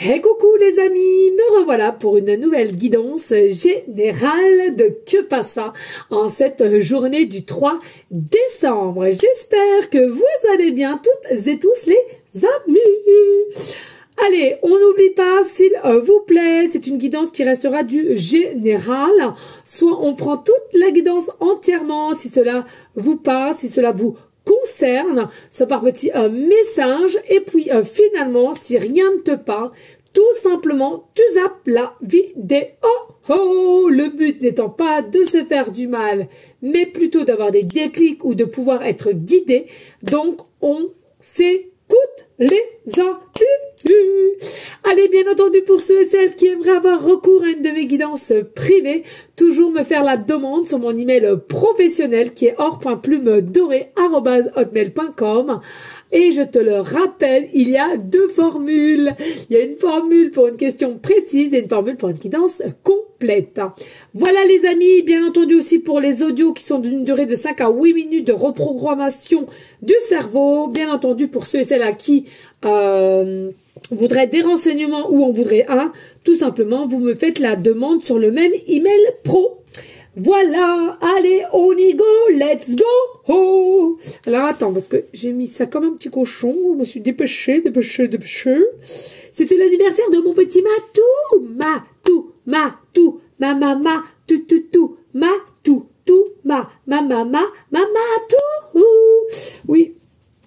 Hey coucou les amis, me revoilà pour une nouvelle guidance générale de Que Passa en cette journée du 3 décembre. J'espère que vous allez bien toutes et tous les amis. Allez, on n'oublie pas, s'il vous plaît, c'est une guidance qui restera du général. Soit on prend toute la guidance entièrement si cela vous parle, si cela vous concerne, soit par petit message, et puis finalement, si rien ne te parle, tout simplement, tu zappes la vidéo. Oh, le but n'étant pas de se faire du mal, mais plutôt d'avoir des déclics ou de pouvoir être guidé. Donc, on s'écoute les amis. Allez, bien entendu, pour ceux et celles qui aimeraient avoir recours à une de mes guidances privées, toujours me faire la demande sur mon email professionnel qui est or.plumedorée@hotmail.com. Et je te le rappelle, il y a deux formules. Il y a une formule pour une question précise et une formule pour une guidance complète. Voilà les amis, bien entendu aussi pour les audios qui sont d'une durée de 5 à 8 minutes de reprogrammation du cerveau. Bien entendu pour ceux et celles à qui voudraient des renseignements ou en voudrait un, tout simplement vous me faites la demande sur le même email pro. Voilà, allez, on y go, let's go. Oh. Alors attends, parce que j'ai mis ça comme un petit cochon, je me suis dépêchée. C'était l'anniversaire de mon petit Matou, Matou, ma mama, tout, Matou, ma Matou. Oui.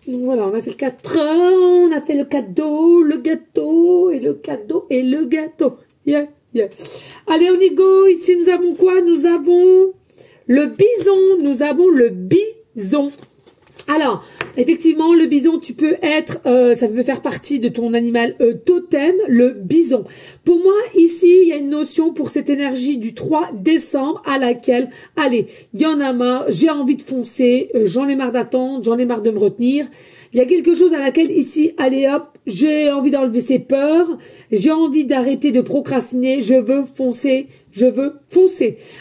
Donc voilà, on a fait le 4 ans, on a fait le cadeau, le gâteau, et le cadeau, et le gâteau. Yeah. Allez, on y go. Ici, nous avons quoi? Nous avons le bison. Alors, effectivement, le bison, tu peux être, ça peut faire partie de ton animal totem, le bison. Pour moi, ici, il y a une notion pour cette énergie du 3 décembre à laquelle, allez, il y en a marre, j'ai envie de foncer, j'en ai marre d'attendre, j'en ai marre de me retenir. Il y a quelque chose à laquelle ici, allez hop, j'ai envie d'enlever ses peurs, j'ai envie d'arrêter de procrastiner, je veux foncer.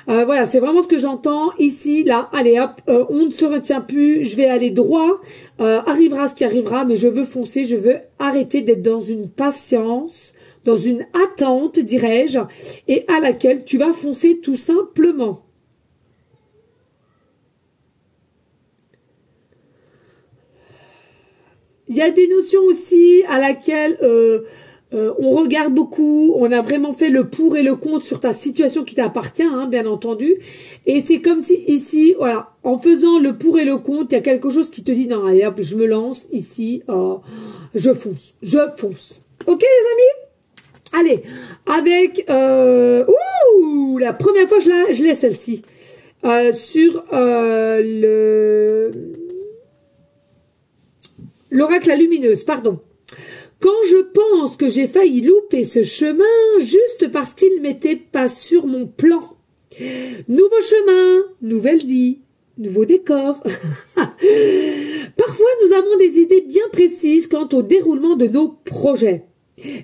Voilà, c'est vraiment ce que j'entends ici, là, allez hop, on ne se retient plus, je vais aller droit, arrivera ce qui arrivera, mais je veux foncer, je veux arrêter d'être dans une patience, dans une attente, dirais-je, et à laquelle tu vas foncer tout simplement. Il y a des notions aussi à laquelle on regarde beaucoup, on a vraiment fait le pour et le contre sur ta situation qui t'appartient, hein, bien entendu. Et c'est comme si ici, voilà, en faisant le pour et le contre, il y a quelque chose qui te dit, non, allez hop, je me lance ici, je fonce. Ok les amis? Allez, avec, la première fois je l'ai celle-ci, sur l'oracle la lumineuse, pardon. Quand je pense que j'ai failli louper ce chemin juste parce qu'il n'était pas sur mon plan. Nouveau chemin, nouvelle vie, nouveau décor. Parfois, nous avons des idées bien précises quant au déroulement de nos projets.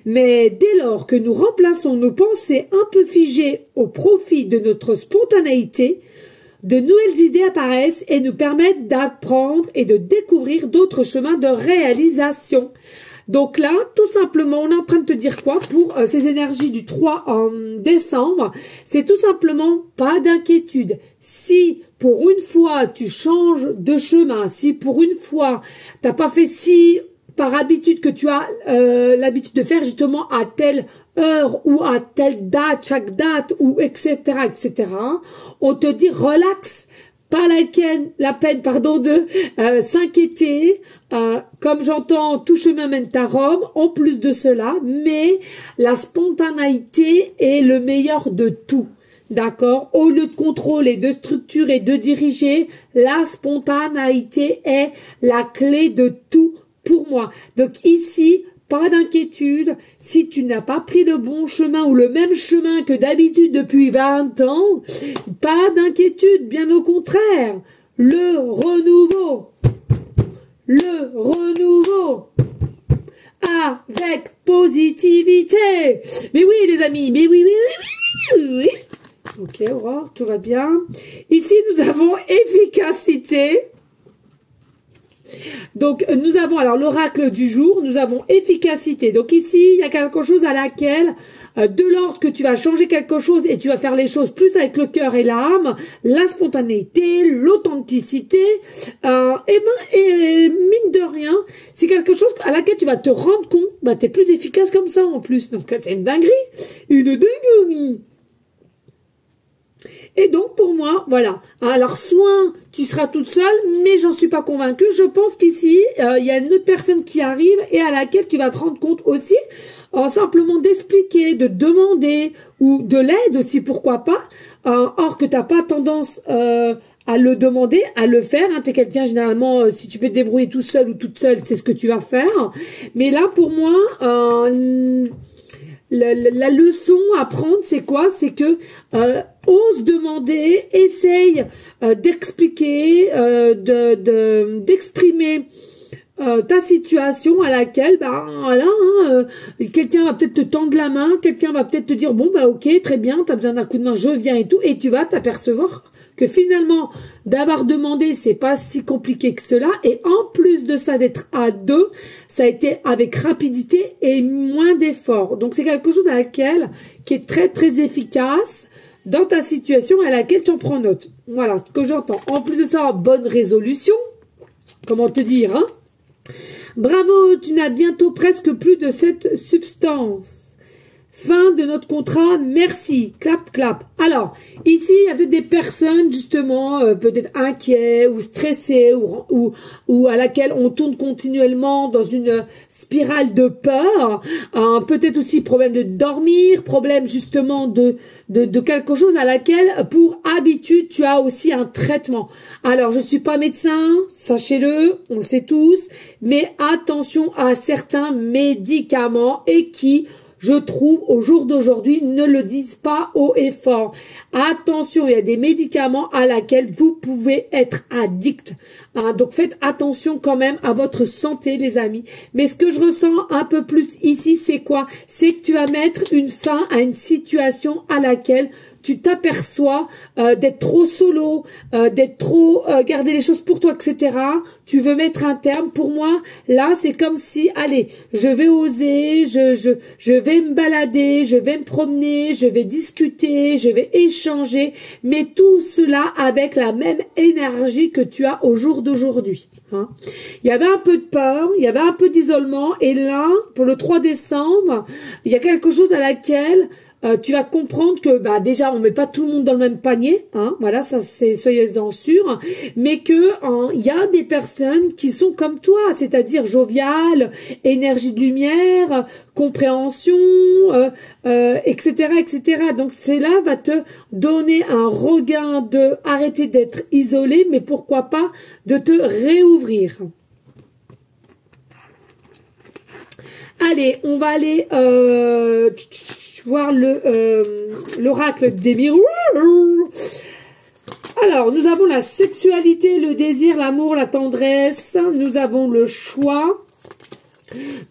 Mais dès lors que nous remplaçons nos pensées un peu figées au profit de notre spontanéité, de nouvelles idées apparaissent et nous permettent d'apprendre et de découvrir d'autres chemins de réalisation. Donc là, tout simplement, on est en train de te dire quoi pour ces énergies du 3 décembre? C'est tout simplement pas d'inquiétude. Si pour une fois tu changes de chemin, si pour une fois t'as pas fait si par habitude que tu as l'habitude de faire justement à telle heure ou à telle date, chaque date, ou etc., on te dit relax, pas la peine, de s'inquiéter, comme j'entends, tout chemin mène à Rome, en plus de cela, mais la spontanéité est le meilleur de tout. D'accord? Au lieu de contrôler, de structurer, de diriger, la spontanéité est la clé de tout pour moi. Donc ici, pas d'inquiétude, si tu n'as pas pris le bon chemin ou le même chemin que d'habitude depuis 20 ans, pas d'inquiétude, bien au contraire. Le renouveau, avec positivité. Mais oui les amis, mais oui. Ok, Aurore, tout va bien. Ici, nous avons efficacité. Donc, nous avons alors l'oracle du jour, nous avons efficacité. Donc ici, il y a quelque chose à laquelle, de l'ordre que tu vas changer quelque chose et tu vas faire les choses plus avec le cœur et l'âme, la spontanéité, l'authenticité, et mine de rien, c'est quelque chose à laquelle tu vas te rendre compte, bah, t'es plus efficace comme ça en plus. Donc c'est une dinguerie. Une dinguerie. Et donc, pour moi, voilà. Alors, soit tu seras toute seule, mais j'en suis pas convaincue. Je pense qu'ici, il y a une autre personne qui arrive et à laquelle tu vas te rendre compte aussi, simplement d'expliquer, de demander, ou de l'aide aussi, pourquoi pas. Or que t'as pas tendance à le demander, à le faire. Hein. T'es quelqu'un, généralement, si tu peux te débrouiller tout seul ou toute seule, c'est ce que tu vas faire. Mais là, pour moi... La leçon à prendre, c'est quoi? C'est que ose demander, essaye d'expliquer, d'exprimer ta situation à laquelle, bah voilà, hein, quelqu'un va peut-être te tendre la main, quelqu'un va peut-être te dire bon bah ok, très bien, t'as besoin d'un coup de main, je viens et tout, et tu vas t'apercevoir que finalement d'avoir demandé c'est pas si compliqué que cela, et en plus de ça d'être à deux, ça a été avec rapidité et moins d'efforts. Donc c'est quelque chose à laquelle qui est très très efficace dans ta situation à laquelle tu en prends note. Voilà ce que j'entends. En plus de ça, bonne résolution. Comment te dire, hein? Bravo, tu n'as bientôt presque plus de cette substance. Fin de notre contrat, merci. Clap, clap. Alors, ici, il y a peut-être des personnes, justement, peut-être inquiets ou stressées ou à laquelle on tourne continuellement dans une spirale de peur. Peut-être aussi problème de dormir, problème, justement, de quelque chose à laquelle, pour habitude, tu as aussi un traitement. Alors, je suis pas médecin, sachez-le, on le sait tous, mais attention à certains médicaments et qui... je trouve, au jour d'aujourd'hui, ne le disent pas haut et fort. Attention, il y a des médicaments à laquelle vous pouvez être addict. Hein, donc, faites attention quand même à votre santé, les amis. Mais ce que je ressens un peu plus ici, c'est quoi? C'est que tu vas mettre une fin à une situation à laquelle tu t'aperçois d'être trop solo, d'être trop garder les choses pour toi, etc. Tu veux mettre un terme. Pour moi, là, c'est comme si, allez, je vais oser, je vais me balader, je vais me promener, je vais discuter, je vais échanger, mais tout cela avec la même énergie que tu as au jour d'aujourd'hui. Hein. Il y avait un peu de peur, il y avait un peu d'isolement, et là, pour le 3 décembre, il y a quelque chose à laquelle tu vas comprendre que bah déjà on met pas tout le monde dans le même panier, hein, voilà, ça c'est soyez-en sûrs, mais que il y a des personnes qui sont comme toi, c'est-à-dire joviales, énergie de lumière, compréhension, etc., etc. Donc cela va te donner un regain de arrêter d'être isolé, mais pourquoi pas de te réouvrir. Allez, on va aller voir l'oracle d'Emir. Alors, nous avons la sexualité, le désir, l'amour, la tendresse. Nous avons le choix.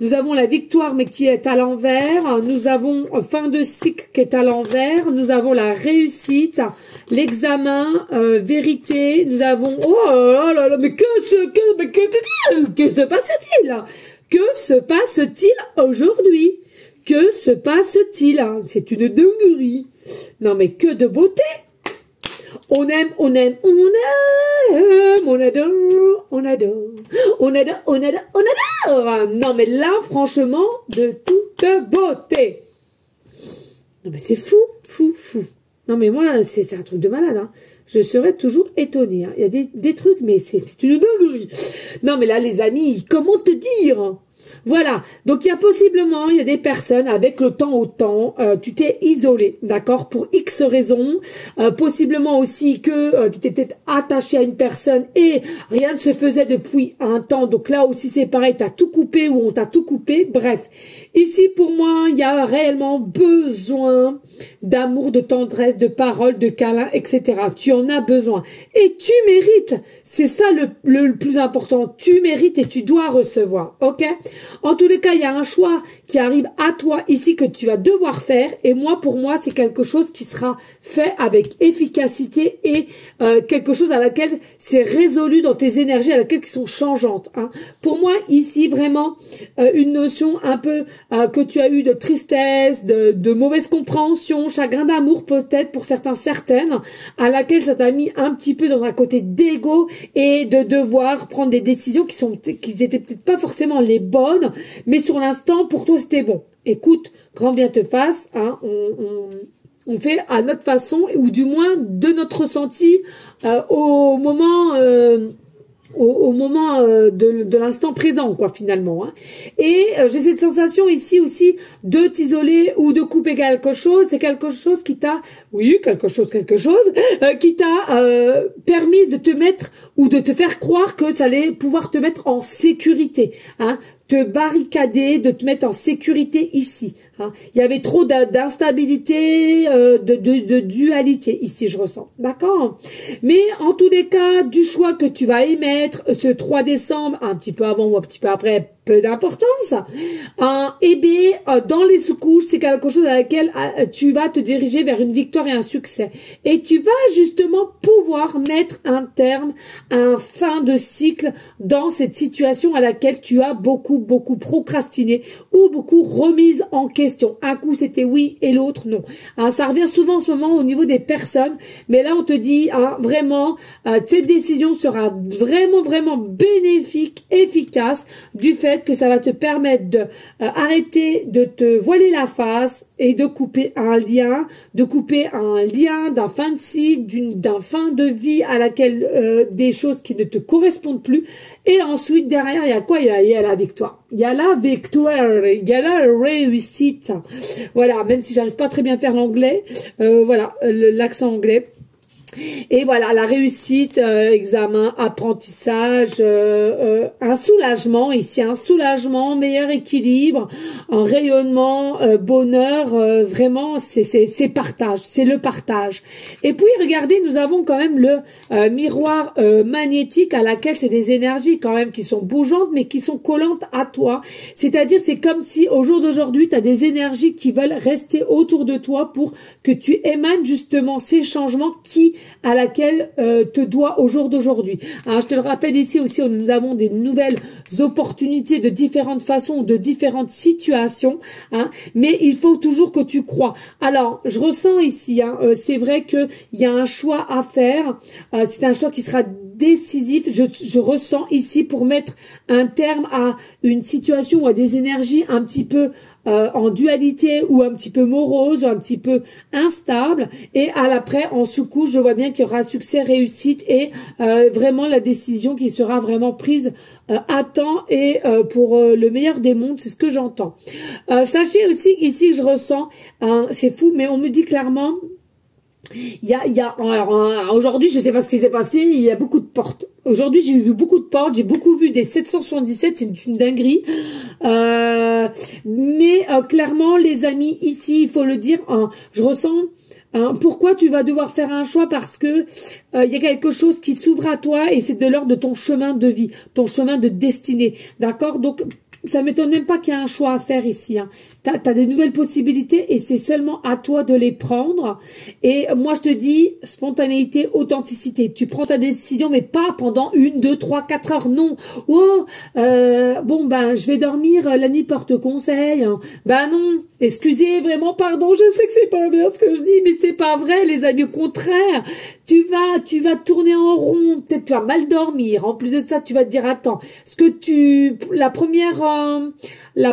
Nous avons la victoire, mais qui est à l'envers. Nous avons fin de cycle qui est à l'envers. Nous avons la réussite, l'examen, vérité. Nous avons... Oh là là là, mais que se passe-t-il? Que se passe-t-il aujourd'hui? Que se passe-t-il? C'est une dinguerie. Non mais que de beauté. On aime, on aime, on aime, on adore, on adore, on adore, on adore, on adore. Non mais là, franchement, de toute beauté. Non mais c'est fou, fou, fou. Non mais moi, c'est un truc de malade, hein. Je serais toujours étonnée. Hein. Il y a des trucs, mais c'est une dinguerie. Non mais là, les amis, comment te dire? Voilà, donc il y a possiblement, il y a des personnes avec le temps au temps, tu t'es isolé, d'accord, pour X raisons, possiblement aussi que tu t'es peut-être attaché à une personne et rien ne se faisait depuis un temps, donc là aussi c'est pareil, t'as tout coupé ou on t'a tout coupé, bref. Ici pour moi, il y a réellement besoin d'amour, de tendresse, de paroles, de câlins, etc. Tu en as besoin et tu mérites, c'est ça le plus important, tu mérites et tu dois recevoir, ok? En tous les cas, il y a un choix qui arrive à toi ici que tu vas devoir faire. Et moi, pour moi, c'est quelque chose qui sera fait avec efficacité et quelque chose à laquelle c'est résolu dans tes énergies, à laquelle qui sont changeantes. Hein. Pour moi, ici, vraiment, une notion un peu que tu as eu de tristesse, de mauvaise compréhension, chagrin d'amour peut-être pour certains, certaines, à laquelle ça t'a mis un petit peu dans un côté d'ego et de devoir prendre des décisions qui étaient peut-être pas forcément les bonnes, mais sur l'instant, pour toi, c'était bon. Écoute, grand bien te fasse, hein, on fait à notre façon, ou du moins de notre ressenti au moment de l'instant présent, quoi, finalement. Hein. Et j'ai cette sensation ici aussi de t'isoler ou de couper quelque chose. C'est quelque chose qui t'a, qui t'a permis de te mettre ou de te faire croire que ça allait pouvoir te mettre en sécurité. Hein. Te barricader, de te mettre en sécurité ici. Hein. Il y avait trop d'instabilité, de dualité ici, je ressens. D'accord? Mais en tous les cas, du choix que tu vas émettre ce 3 décembre, un petit peu avant ou un petit peu après, peu d'importance. Et bien, dans les sous-couches, c'est quelque chose à laquelle tu vas te diriger vers une victoire et un succès. Et tu vas justement pouvoir mettre un terme, un fin de cycle dans cette situation à laquelle tu as beaucoup procrastiné ou beaucoup remise en question. Un coup, c'était oui et l'autre, non. Hein, ça revient souvent en ce moment au niveau des personnes. Mais là, on te dit, hein, vraiment, cette décision sera vraiment bénéfique, efficace, du fait que ça va te permettre de arrêter de te voiler la face et de couper un lien d'un fin de cycle, d'un fin de vie à laquelle des choses qui ne te correspondent plus. Et ensuite, derrière, il y a quoi? Il y a la victoire. Il y a la victoire, il y a la réussite. Voilà, même si j'arrive pas très bien à faire l'anglais, voilà, l'accent anglais. Et voilà, la réussite, examen, apprentissage, un soulagement ici, un soulagement, meilleur équilibre, un rayonnement, bonheur, vraiment, c'est partage, c'est le partage. Et puis, regardez, nous avons quand même le miroir magnétique à laquelle c'est des énergies quand même qui sont bougeantes, mais qui sont collantes à toi. C'est-à-dire, c'est comme si au jour d'aujourd'hui, tu as des énergies qui veulent rester autour de toi pour que tu émanes justement ces changements à laquelle te doit au jour d'aujourd'hui. Je te le rappelle ici aussi, nous avons des nouvelles opportunités de différentes façons, de différentes situations, hein, mais il faut toujours que tu crois. Alors, je ressens ici, hein, c'est vrai qu'il y a un choix à faire, c'est un choix qui sera décisif, je ressens ici pour mettre un terme à une situation ou à des énergies un petit peu en dualité ou un petit peu morose, ou un petit peu instable, et à l'après en sous-couche, je vois bien qu'il y aura succès, réussite et vraiment la décision qui sera vraiment prise à temps et pour le meilleur des mondes, c'est ce que j'entends. Sachez aussi ici que je ressens, c'est fou, mais on me dit clairement, alors aujourd'hui, je sais pas ce qui s'est passé, il y a beaucoup de portes. Aujourd'hui, j'ai vu beaucoup de portes, j'ai beaucoup vu des 777, c'est une dinguerie. Mais clairement, les amis, ici, il faut le dire, je ressens pourquoi tu vas devoir faire un choix, parce que il y a quelque chose qui s'ouvre à toi et c'est de l'ordre de ton chemin de vie, ton chemin de destinée. D'accord? Donc, ça m'étonne même pas qu'il y ait un choix à faire ici. Hein. T'as des nouvelles possibilités et c'est seulement à toi de les prendre. Et moi, je te dis, spontanéité, authenticité. Tu prends ta décision, mais pas pendant 1, 2, 3, 4 heures. Non. Oh, bon, ben, je vais dormir, la nuit porte conseil. Ben non. Excusez, vraiment, pardon, je sais que c'est pas bien ce que je dis, mais c'est pas vrai, les amis. Au contraire, tu vas tourner en rond. Peut-être tu vas mal dormir. En plus de ça, tu vas te dire, attends, la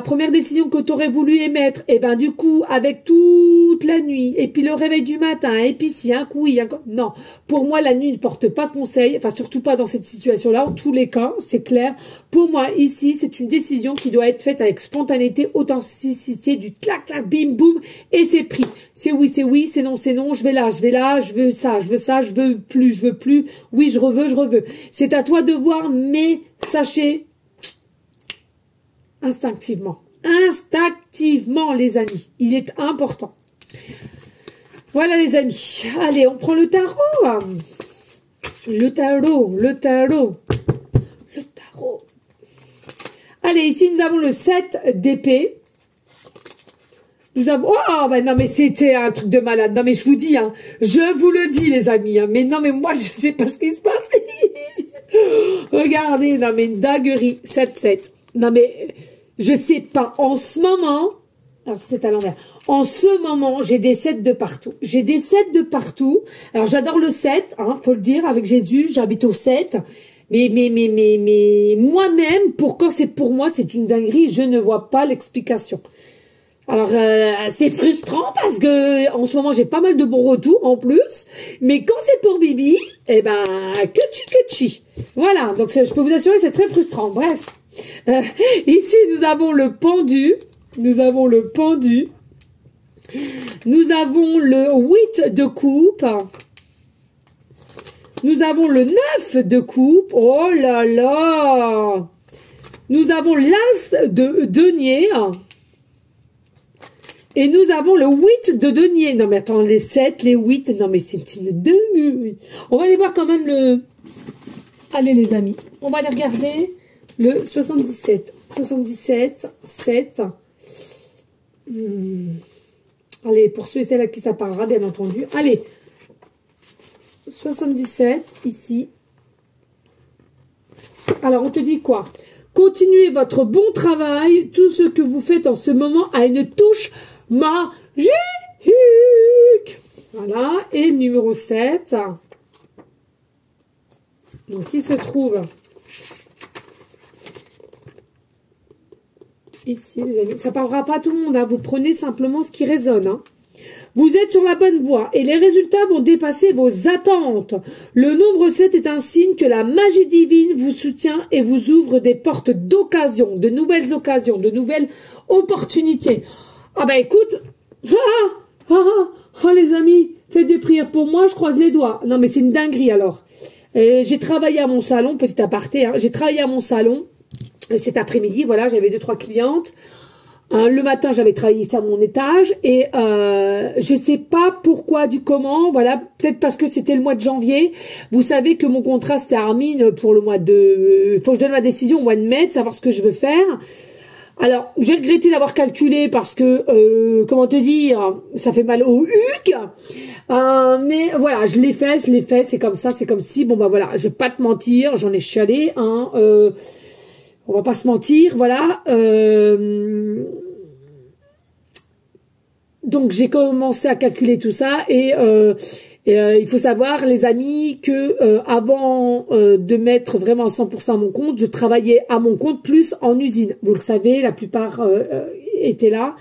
première décision que tu aurais voulu émettre, et ben du coup, avec toute la nuit, et puis le réveil du matin, et puis si un coup, non, pour moi, la nuit ne porte pas conseil, enfin surtout pas dans cette situation-là, en tous les cas, c'est clair. Pour moi, ici, c'est une décision qui doit être faite avec spontanéité, authenticité, du clac, clac, bim, boum, et c'est pris. C'est oui, c'est non, je vais là, je veux ça, je veux plus, oui, je veux. C'est à toi de voir, mais sachez, instinctivement, les amis, il est important. Voilà les amis, allez, on prend le tarot. Le tarot. Allez, ici, nous avons le 7 d'épée. Nous avons... Oh, ben non, mais c'était un truc de malade. Non, mais je vous dis, hein, je vous le dis, les amis. Hein, mais non, mais moi, je sais pas ce qui se passe. Regardez, non, mais une dinguerie. 7-7. Non, mais je sais pas. En ce moment... Alors, c'est à l'envers. En ce moment, j'ai des 7 de partout. J'ai des 7 de partout. Alors, j'adore le 7, hein, faut le dire, avec Jésus, j'habite au 7. Mais moi-même, pour quand c'est pour moi, c'est une dinguerie, je ne vois pas l'explication. Alors, c'est frustrant parce que en ce moment, j'ai pas mal de bons retours en plus. Mais quand c'est pour Bibi, eh ben, que voilà, donc je peux vous assurer, c'est très frustrant. Bref. Ici, nous avons le pendu. Nous avons le pendu. Nous avons le 8 de coupe. Nous avons le 9 de coupe. Oh là là. Nous avons l'as de denier. Et nous avons le 8 de denier. Non mais attends, les 7, les 8. Non mais c'est une dingue. On va aller voir quand même le... Allez les amis. On va aller regarder le 77. 77, 7... Allez, pour ceux et celles à qui ça parlera, bien entendu. Allez, 77, ici. Alors, on te dit quoi? Continuez votre bon travail. Tout ce que vous faites en ce moment a une touche magique. Voilà, et numéro 7. Donc, il se trouve... Ici, les amis, ça parlera pas à tout le monde, hein. Vous prenez simplement ce qui résonne. Hein. Vous êtes sur la bonne voie et les résultats vont dépasser vos attentes. Le nombre 7 est un signe que la magie divine vous soutient et vous ouvre des portes d'occasion, de nouvelles occasions, de nouvelles opportunités. Ah bah écoute, les amis, faites des prières pour moi, je croise les doigts. Non mais c'est une dinguerie alors. J'ai travaillé à mon salon, petit aparté, hein, j'ai travaillé à mon salon. Cet après-midi, voilà, j'avais 2-3 clientes. Le matin, j'avais travaillé sur mon étage et je sais pas pourquoi, du comment, voilà, peut-être parce que c'était le mois de janvier. Vous savez que mon contrat se termine pour le mois de... faut que je donne ma décision au mois de mai, de savoir ce que je veux faire. Alors, j'ai regretté d'avoir calculé parce que, comment te dire, ça fait mal au huc. Mais voilà, je l'ai fait, c'est comme ça, c'est comme si, bon bah voilà, je vais pas te mentir, j'en ai chialé, hein, on va pas se mentir, voilà. Donc j'ai commencé à calculer tout ça et il faut savoir, les amis, que avant de mettre vraiment à 100% à mon compte, je travaillais à mon compte plus en usine. Vous le savez, la plupart étaient là.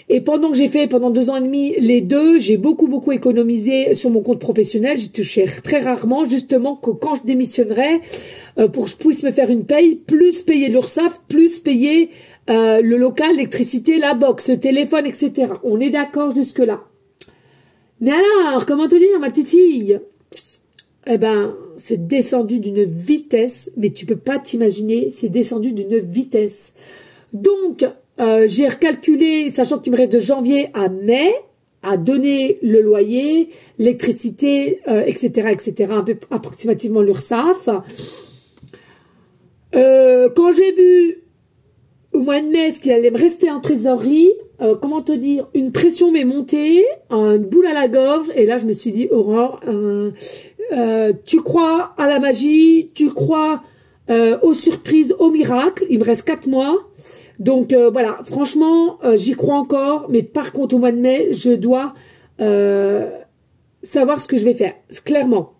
Et pendant que j'ai fait, pendant 2 ans et demi, les deux, j'ai beaucoup économisé sur mon compte professionnel. J'ai touché très rarement, justement, que quand je démissionnerais, pour que je puisse me faire une paye, plus payer l'URSSAF, plus payer le local, l'électricité, la box, le téléphone, etc. On est d'accord jusque-là. Mais alors, comment te dire, ma petite fille? Eh ben, c'est descendu d'une vitesse, mais tu peux pas t'imaginer, c'est descendu d'une vitesse. Donc, j'ai recalculé, sachant qu'il me reste de janvier à mai, à donner le loyer, l'électricité, etc., un peu approximativement l'URSSAF. Quand j'ai vu au mois de mai ce qu'il allait me rester en trésorerie, comment te dire, une pression m'est montée, une boule à la gorge, et là je me suis dit, Aurore, tu crois à la magie, tu crois aux surprises, aux miracles, il me reste 4 mois. Donc voilà, franchement, j'y crois encore, mais par contre au mois de mai, je dois savoir ce que je vais faire, clairement.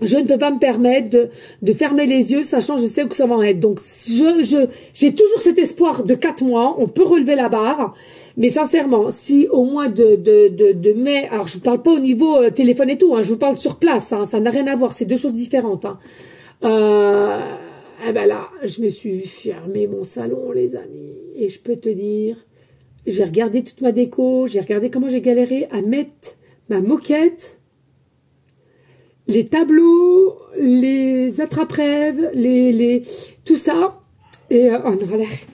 Je ne peux pas me permettre de fermer les yeux, sachant je sais où ça va en être. Donc j'ai toujours cet espoir de 4 mois, on peut relever la barre, mais sincèrement, si au mois de mai, alors je ne parle pas au niveau téléphone et tout, hein, je vous parle sur place, hein, ça n'a rien à voir, c'est 2 choses différentes. Hein. Eh ben là, je me suis fermé mon salon, les amis. Et je peux te dire, j'ai regardé toute ma déco, j'ai regardé comment j'ai galéré à mettre ma moquette, les tableaux, les attrape-rêves, tout ça. Et oh non, arrête.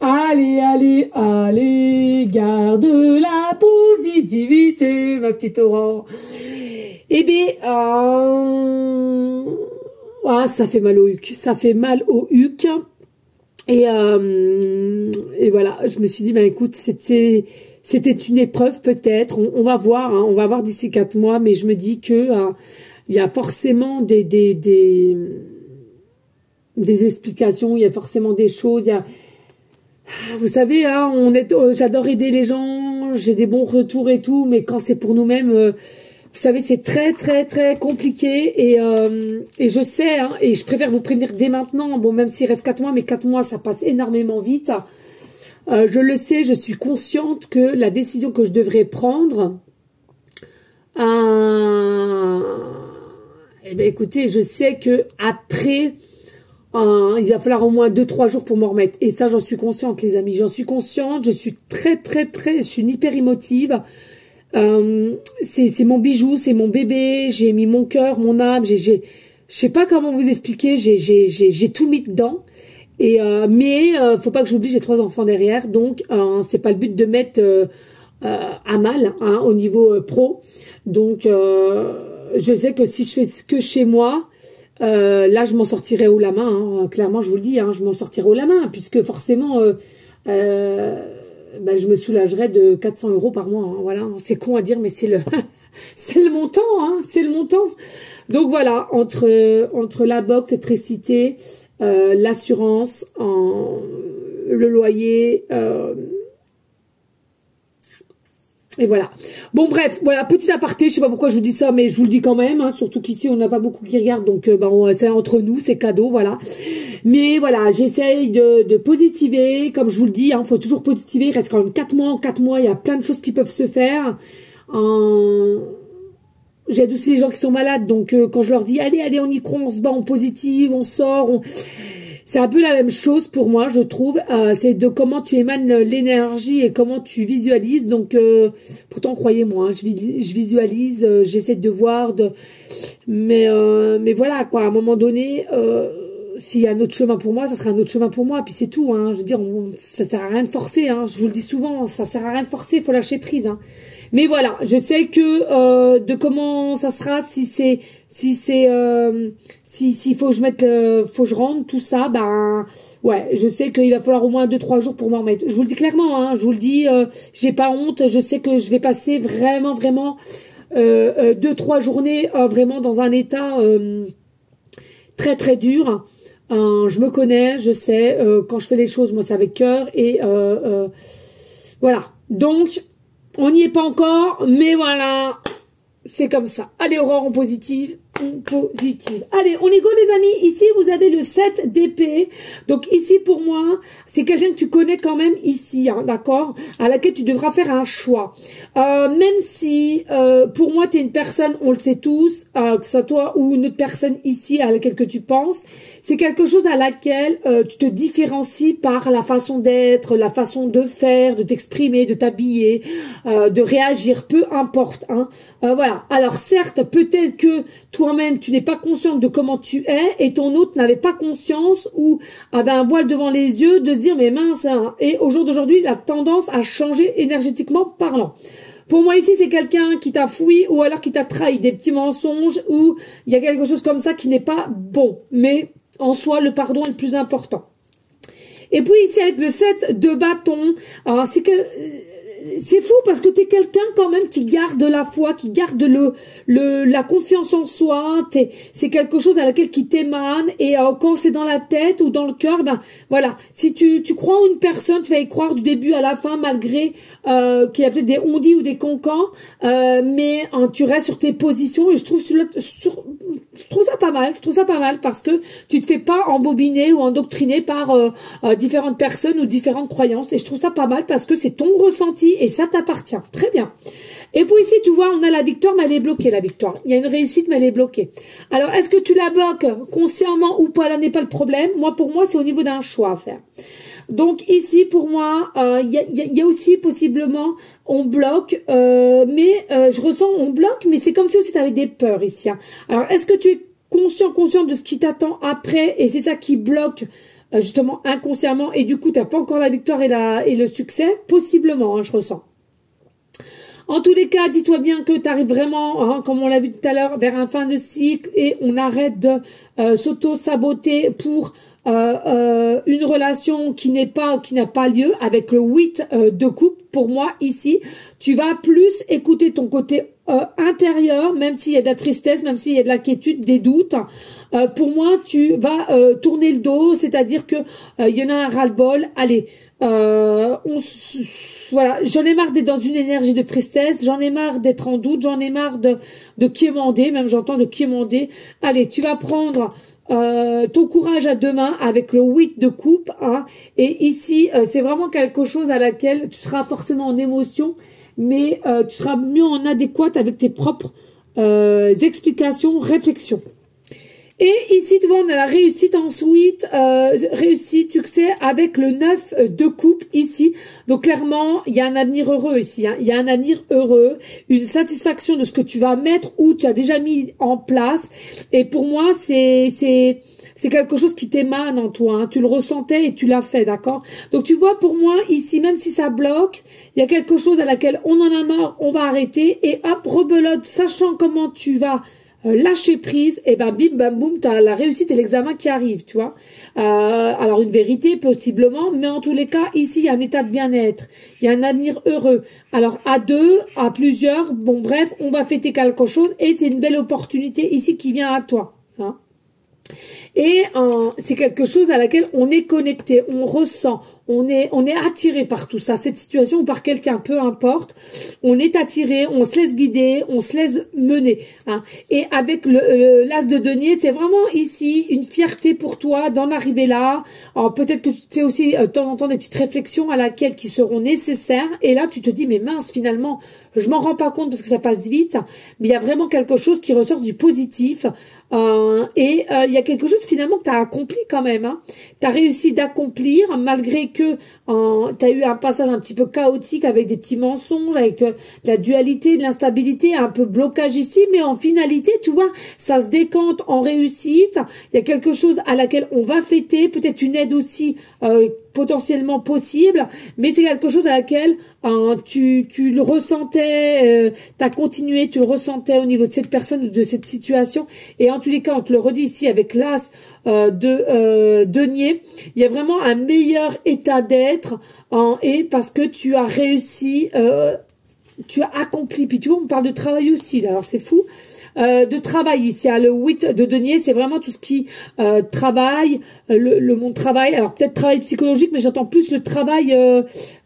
Allez, garde la positivité, ma petite Aurore. Eh bien, ah, ça fait mal au huc. Ça fait mal au huc. Et voilà, je me suis dit, ben écoute, c'était une épreuve peut-être, on va voir, hein, on va voir d'ici 4 mois, mais je me dis que il y a forcément des explications, il y a forcément des choses, vous savez, hein, j'adore aider les gens, j'ai des bons retours et tout, mais quand c'est pour nous-mêmes, vous savez, c'est très très très compliqué et je sais, hein, et je préfère vous prévenir dès maintenant, bon, même s'il reste 4 mois, mais 4 mois, ça passe énormément vite. Je le sais, je suis consciente que la décision que je devrais prendre, eh ben écoutez, je sais que après, il va falloir au moins 2-3 jours pour m'en remettre. Et ça, j'en suis consciente, les amis. J'en suis consciente. Je suis je suis une hyper émotive. C'est mon bijou, c'est mon bébé. J'ai mis mon cœur, mon âme. Je sais pas comment vous expliquer. J'ai tout mis dedans. Mais faut pas que j'oublie, j'ai 3 enfants derrière. Donc, c'est pas le but de mettre à mal, hein, au niveau pro. Donc, je sais que si je fais ce que chez moi, là, je m'en sortirai haut la main, hein. Clairement, je vous le dis, hein, je m'en sortirai haut la main, puisque forcément, ben, je me soulagerai de 400 € par mois, hein, voilà, c'est con à dire, mais c'est le, c'est le montant, hein, c'est le montant. Donc voilà, entre la box, l'électricité, l'assurance, le loyer, et voilà. Bon, bref, voilà, petit aparté, je sais pas pourquoi je vous dis ça, mais je vous le dis quand même, hein, surtout qu'ici, on n'a pas beaucoup qui regardent, donc c'est entre nous, c'est cadeau, voilà. Mais voilà, j'essaye de positiver, comme je vous le dis, hein, faut toujours positiver, il reste quand même 4 mois, en 4 mois, il y a plein de choses qui peuvent se faire. J'aide aussi les gens qui sont malades, donc quand je leur dis, allez, on y croit, on se bat, on positive, on sort, c'est un peu la même chose pour moi, je trouve. C'est de comment tu émanes l'énergie et comment tu visualises. Donc, pourtant, croyez-moi, hein, je visualise, j'essaie de voir. Mais voilà, quoi. À un moment donné, s'il y a un autre chemin pour moi, ça sera un autre chemin pour moi. Puis c'est tout. Hein. Je veux dire, ça sert à rien de forcer. Hein. Je vous le dis souvent, ça sert à rien de forcer. Il faut lâcher prise. Hein. Mais voilà, je sais que de comment ça sera, s'il faut que je mette, faut que je rentre tout ça, ben ouais, je sais qu'il va falloir au moins 2-3 jours pour m'en remettre. Je vous le dis clairement, hein, je vous le dis, j'ai pas honte, je sais que je vais passer vraiment 2-3 journées vraiment dans un état très très dur. Je me connais, je sais, quand je fais les choses, moi c'est avec cœur et voilà. Donc on n'y est pas encore, mais voilà, c'est comme ça. Allez, Aurore en positive. Allez, on y go les amis. Ici, vous avez le 7 d'épée. Donc ici, pour moi, c'est quelqu'un que tu connais quand même ici, hein, d'accord, à laquelle tu devras faire un choix. Même si, pour moi, tu es une personne, on le sait tous, que ce soit toi ou une autre personne ici à laquelle que tu penses, c'est quelque chose à laquelle tu te différencies par la façon d'être, la façon de faire, de t'exprimer, de t'habiller, de réagir, peu importe. Hein. Voilà. Alors certes, peut-être que toi-même, tu n'es pas consciente de comment tu es et ton autre n'avait pas conscience ou avait un voile devant les yeux de se dire mais mince, hein. Et au jour d'aujourd'hui, il a tendance à changer énergétiquement parlant. Pour moi ici, c'est quelqu'un qui t'a foui ou alors qui t'a trahi, des petits mensonges ou il y a quelque chose comme ça qui n'est pas bon. Mais en soi, le pardon est le plus important. Et puis ici, avec le 7 de bâton, c'est que... C'est fou parce que tu es quelqu'un quand même qui garde la foi, qui garde la confiance en soi. C'est quelque chose à laquelle qui t'émane et quand c'est dans la tête ou dans le cœur, ben voilà. Si tu crois en une personne, tu vas y croire du début à la fin malgré qu'il y a peut-être des on-dit ou des cancans, mais tu restes sur tes positions et je trouve ça pas mal. Je trouve ça pas mal parce que tu te fais pas embobiner ou endoctriner par différentes personnes ou différentes croyances et je trouve ça pas mal parce que c'est ton ressenti et ça t'appartient. Très bien. Et puis ici, tu vois, on a la victoire, mais elle est bloquée, la victoire. Il y a une réussite, mais elle est bloquée. Alors, est-ce que tu la bloques consciemment ou pas? Là n'est pas le problème. Pour moi, c'est au niveau d'un choix à faire. Donc ici, pour moi, il y a aussi possiblement, on bloque, mais je ressens, on bloque, mais c'est comme si aussi tu avais des peurs ici. Hein. Alors, est-ce que tu es conscient de ce qui t'attend après et c'est ça qui bloque justement inconsciemment et du coup tu n'as pas encore la victoire et le succès? Possiblement, hein, je ressens. En tous les cas, dis-toi bien que tu arrives vraiment, hein, comme on l'a vu tout à l'heure, vers un fin de cycle et on arrête de s'auto-saboter pour une relation qui n'a pas lieu avec le 8 de coupe. Pour moi, ici, tu vas plus écouter ton côté intérieur, même s'il y a de la tristesse, même s'il y a de l'inquiétude, des doutes. Pour moi, tu vas tourner le dos, c'est-à-dire que il y en a un ras-le-bol. Allez, voilà, j'en ai marre d'être dans une énergie de tristesse, j'en ai marre d'être en doute, j'en ai marre de quémander, même j'entends de quémander. Allez, tu vas prendre ton courage à deux mains avec le 8 de coupe, hein, et ici, c'est vraiment quelque chose à laquelle tu seras forcément en émotion, mais tu seras mieux en adéquate avec tes propres explications, réflexions. Et ici, tu vois, on a la réussite ensuite, réussite, succès avec le 9 de coupe ici. Donc clairement, il y a un avenir heureux ici. Hein. Il y a un avenir heureux, une satisfaction de ce que tu vas mettre ou tu as déjà mis en place. Et pour moi, c'est quelque chose qui t'émane en toi. Hein. Tu le ressentais et tu l'as fait, d'accord? Donc tu vois, pour moi, ici, même si ça bloque, il y a quelque chose à laquelle on en a marre, on va arrêter. Et hop, rebelote, sachant comment tu vas lâcher prise, et ben bim bam boum, t'as la réussite et l'examen qui arrive, tu vois. Alors une vérité possiblement, mais en tous les cas ici il y a un état de bien-être, il y a un avenir heureux. Alors à deux, à plusieurs, bon bref, on va fêter quelque chose et c'est une belle opportunité ici qui vient à toi. Hein. Et c'est quelque chose à laquelle on est connecté, on ressent, on est attiré par tout ça, cette situation ou par quelqu'un, peu importe, on est attiré, on se laisse guider, on se laisse mener. Hein. Et avec l'as de denier, c'est vraiment ici une fierté pour toi d'en arriver là. Alors peut-être que tu te fais aussi de temps en temps des petites réflexions à laquelle qui seront nécessaires. Et là, tu te dis, mais mince, finalement, je m'en rends pas compte parce que ça passe vite. Mais il y a vraiment quelque chose qui ressort du positif. Il y a quelque chose finalement que tu as accompli quand même. Hein. Tu as réussi d'accomplir malgré que tu as eu un passage un petit peu chaotique avec des petits mensonges, avec de la dualité, de l'instabilité, un peu blocage ici, mais en finalité, tu vois, ça se décante en réussite. Il y a quelque chose à laquelle on va fêter, peut-être une aide aussi potentiellement possible, mais c'est quelque chose à laquelle tu le ressentais, tu as continué, tu le ressentais au niveau de cette personne ou de cette situation, et en tous les cas, on te le redit ici avec l'as de denier, il y a vraiment un meilleur état d'être, et parce que tu as réussi, tu as accompli, puis tu vois, on parle de travail aussi, là, alors c'est fou, de travail ici, le 8 de denier, c'est vraiment tout ce qui travaille, le monde travail, alors peut-être travail psychologique, mais j'entends plus le travail,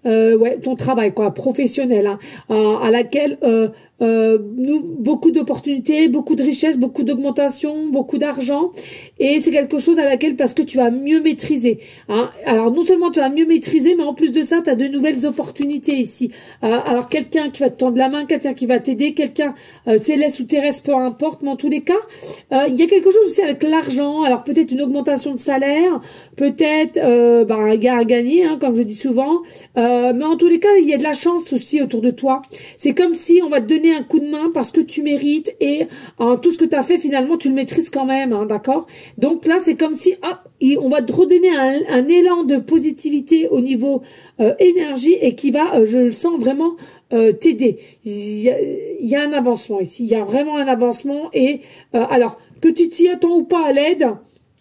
ouais, ton travail, quoi, professionnel, hein, à laquelle beaucoup d'opportunités, beaucoup de richesses, beaucoup d'augmentation, beaucoup d'argent, et c'est quelque chose à laquelle, parce que tu vas mieux maîtriser, hein. Alors non seulement tu vas mieux maîtriser, mais en plus de ça, tu as de nouvelles opportunités ici. Alors quelqu'un qui va te tendre la main, quelqu'un qui va t'aider, quelqu'un céleste ou terrestre, peu importe, mais en tous les cas, il y a quelque chose aussi avec l'argent, alors peut-être une augmentation de salaire, peut-être un gain à gagner, hein, comme je dis souvent, mais en tous les cas, il y a de la chance aussi autour de toi. C'est comme si on va te donner un coup de main parce que tu mérites et tout ce que tu as fait, finalement, tu le maîtrises quand même, hein, d'accord? Donc là, c'est comme si, hop, on va te redonner un élan de positivité au niveau énergie et qui va, je le sens vraiment, t'aider. Il y a un avancement ici, il y a vraiment un avancement et alors, que tu t'y attends ou pas à l'aide,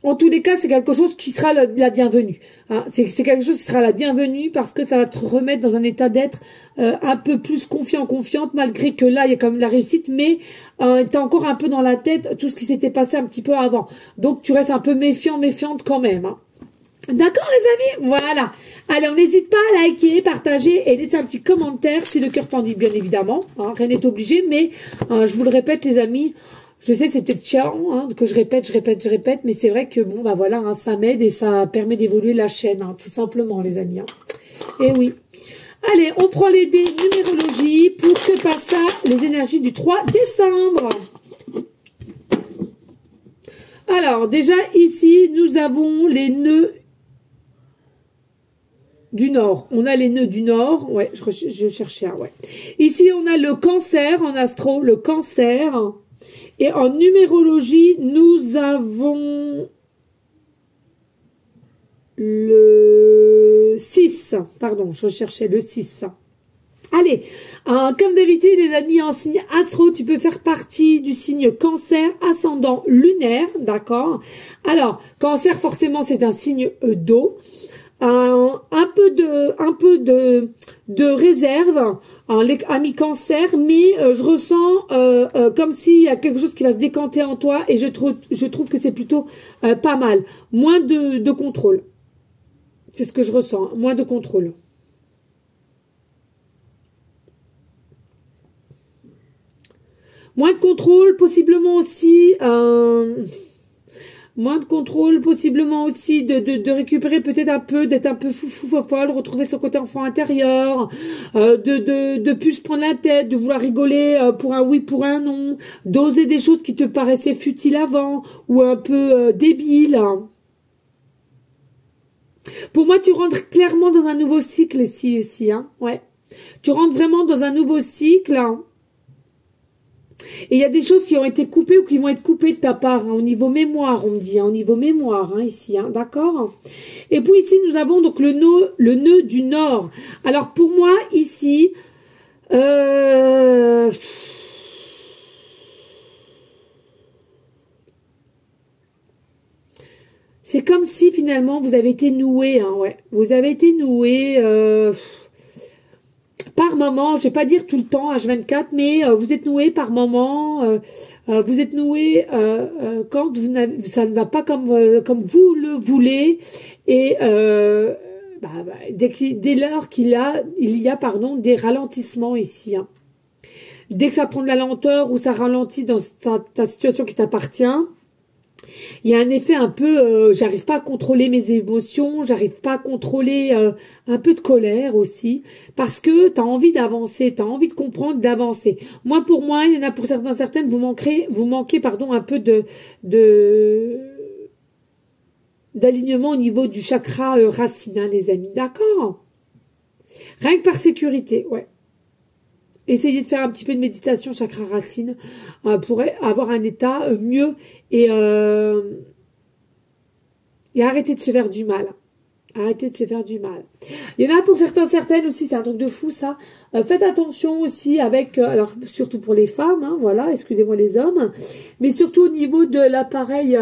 en tous les cas, c'est quelque chose qui sera la bienvenue. Hein. C'est quelque chose qui sera la bienvenue parce que ça va te remettre dans un état d'être un peu plus confiante, malgré que là, il y a quand même la réussite, mais tu as encore un peu dans la tête tout ce qui s'était passé un petit peu avant. Donc, tu restes un peu méfiante quand même. Hein. D'accord les amis, voilà. Allez, on n'hésite pas à liker, partager et laisser un petit commentaire si le cœur t'en dit, bien évidemment. Hein, rien n'est obligé, mais je vous le répète les amis, je sais c'est peut-être chiant hein, que je répète, mais c'est vrai que bon bah voilà, hein, ça m'aide et ça permet d'évoluer la chaîne, hein, tout simplement les amis. Hein. Et oui. Allez, on prend les dés numérologie pour que passe ça les énergies du 3 décembre. Alors déjà ici nous avons les nœuds du Nord. On a les nœuds du Nord. Ouais, je cherchais un, ouais. Ici, on a le cancer en astro, le cancer. Et en numérologie, nous avons le 6. Pardon, je cherchais le 6. Allez, comme d'habitude les amis, en signe astro, tu peux faire partie du signe cancer, ascendant lunaire, d'accord? Alors, cancer forcément c'est un signe d'eau. Un peu de réserve, les amis cancer, mais je ressens comme s'il y a quelque chose qui va se décanter en toi et je trouve que c'est plutôt pas mal. Moins de contrôle. C'est ce que je ressens, hein, moins de contrôle. Moins de contrôle, possiblement aussi... moins de contrôle, possiblement aussi de récupérer peut-être un peu, d'être un peu folle, retrouver son côté enfant intérieur, de plus se prendre la tête, de vouloir rigoler pour un oui, pour un non, d'oser des choses qui te paraissaient futiles avant ou un peu débiles. Pour moi, tu rentres clairement dans un nouveau cycle ici, hein, ouais. Tu rentres vraiment dans un nouveau cycle, hein. Et il y a des choses qui ont été coupées ou qui vont être coupées de ta part, hein, au niveau mémoire, on me dit, hein, au niveau mémoire, hein, ici, hein, d'accord? Et puis ici, nous avons donc le nœud du Nord. Alors pour moi, ici, c'est comme si finalement vous avez été noué, hein, ouais. Vous avez été noué... par moment, je vais pas dire tout le temps H24, mais vous êtes noué par moment, vous êtes noué quand ça ne va pas comme vous le voulez, et dès lors il y a pardon des ralentissements ici, hein. Dès que ça prend de la lenteur ou ça ralentit dans ta situation qui t'appartient, il y a un effet un peu, j'arrive pas à contrôler mes émotions, j'arrive pas à contrôler un peu de colère aussi, parce que tu as envie d'avancer, tu as envie de comprendre, d'avancer. Moi, pour moi, il y en a pour certaines, vous manquez pardon, un peu d'alignement au niveau du chakra racine, hein, les amis, d'accord? Rien que par sécurité, ouais. Essayez de faire un petit peu de méditation chakra racine pour avoir un état mieux et arrêter de se faire du mal. Arrêtez de se faire du mal. Il y en a pour certaines aussi, c'est un truc de fou ça. Faites attention aussi avec, alors surtout pour les femmes, hein, voilà, excusez-moi les hommes, mais surtout au niveau de l'appareil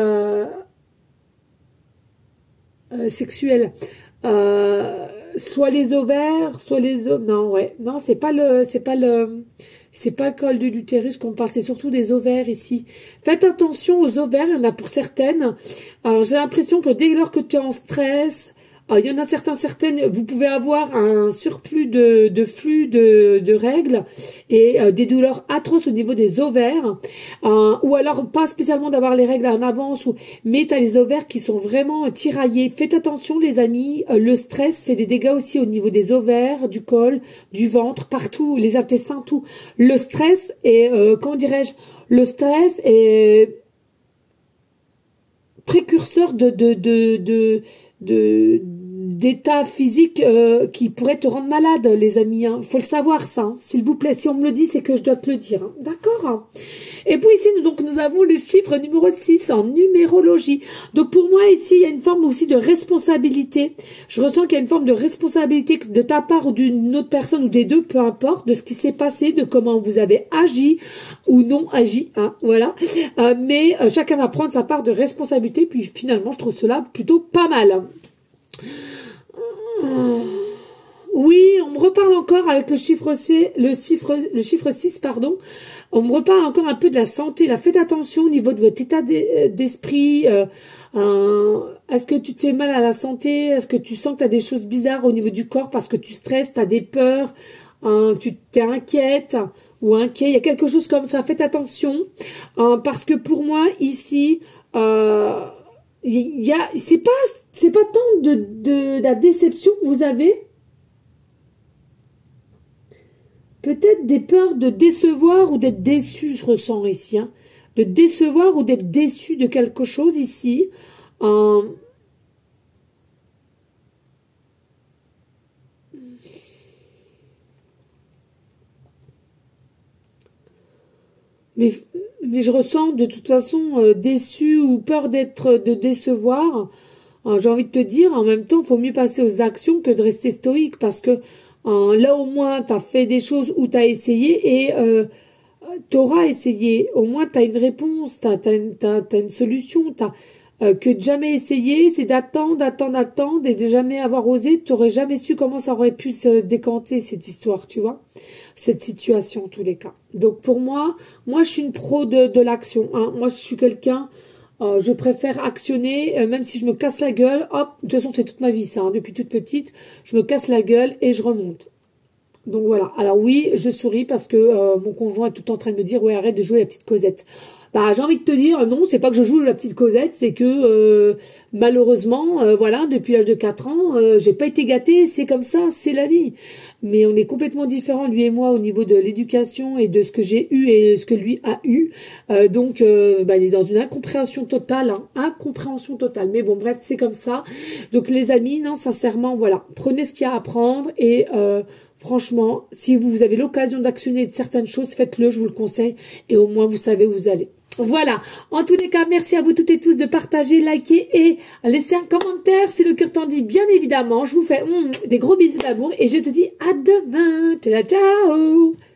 sexuel. Soit les ovaires, soit les os. Non, ouais, non, c'est pas le col de l'utérus qu'on parle, c'est surtout des ovaires ici. Faites attention aux ovaires, il y en a pour certaines. Alors, j'ai l'impression que dès lors que tu es en stress, il y en a certaines, vous pouvez avoir un surplus de flux de règles et des douleurs atroces au niveau des ovaires, ou alors pas spécialement d'avoir les règles en avance, mais tu as les ovaires qui sont vraiment tiraillés. Faites attention les amis, le stress fait des dégâts aussi au niveau des ovaires, du col, du ventre, partout, les intestins, tout. Le stress est, comment dirais-je, le stress est précurseur d'état physique qui pourrait te rendre malade, les amis, hein. Faut le savoir ça, hein. S'il vous plaît, si on me le dit, c'est que je dois te le dire, hein. D'accord? Et puis ici, nous avons le chiffre numéro 6 en numérologie. Donc pour moi, ici, il y a une forme aussi de responsabilité. Je ressens qu'il y a une forme de responsabilité de ta part ou d'une autre personne ou des deux, peu importe, de ce qui s'est passé, de comment vous avez agi ou non agi, hein, voilà. Mais chacun va prendre sa part de responsabilité, puis finalement, je trouve cela plutôt pas mal. Oui, on me reparle encore avec le chiffre 6, pardon. On me reparle encore un peu de la santé. Là, faites attention au niveau de votre état d'esprit. Est-ce que tu te fais mal à la santé? Est-ce que tu sens que tu as des choses bizarres au niveau du corps parce que tu stresses, tu as des peurs, tu t'es inquiète ou inquiet? Il y a quelque chose comme ça. Faites attention parce que pour moi ici, c'est pas tant de la déception que vous avez. Peut-être des peurs de décevoir ou d'être déçu, je ressens ici. Hein. De décevoir ou d'être déçu de quelque chose ici. Mais je ressens de toute façon déçu ou peur de décevoir. J'ai envie de te dire, en même temps, il faut mieux passer aux actions que de rester stoïque parce que Là, au moins, tu as fait des choses où tu as essayé et tu auras essayé. Au moins, tu as une réponse, tu as une solution. Que de jamais essayer, c'est d'attendre et de jamais avoir osé. Tu n'aurais jamais su comment ça aurait pu se décanter, cette histoire, tu vois. Cette situation, en tous les cas. Donc, pour moi, je suis une pro de l'action. Hein. Moi, je suis quelqu'un... je préfère actionner, même si je me casse la gueule, hop, de toute façon c'est toute ma vie ça, hein, depuis toute petite, je me casse la gueule et je remonte. Donc voilà, alors oui, je souris parce que mon conjoint est tout en train de me dire, ouais arrête de jouer la petite Cosette. Bah j'ai envie de te dire, non, c'est pas que je joue la petite Cosette, c'est que malheureusement, voilà, depuis l'âge de 4 ans, j'ai pas été gâtée, c'est comme ça, c'est la vie. Mais on est complètement différents, lui et moi, au niveau de l'éducation et de ce que j'ai eu et ce que lui a eu. Donc, bah, il est dans une incompréhension totale, hein, incompréhension totale. Mais bon, bref, c'est comme ça. Donc, les amis, non, sincèrement, voilà, prenez ce qu'il y a à prendre et franchement, si vous avez l'occasion d'actionner certaines choses, faites-le, je vous le conseille, et au moins vous savez où vous allez. Voilà, en tous les cas, merci à vous toutes et tous de partager, liker et laisser un commentaire si le cœur t'en dit, bien évidemment. Je vous fais des gros bisous d'amour et je te dis à demain. Ciao, ciao.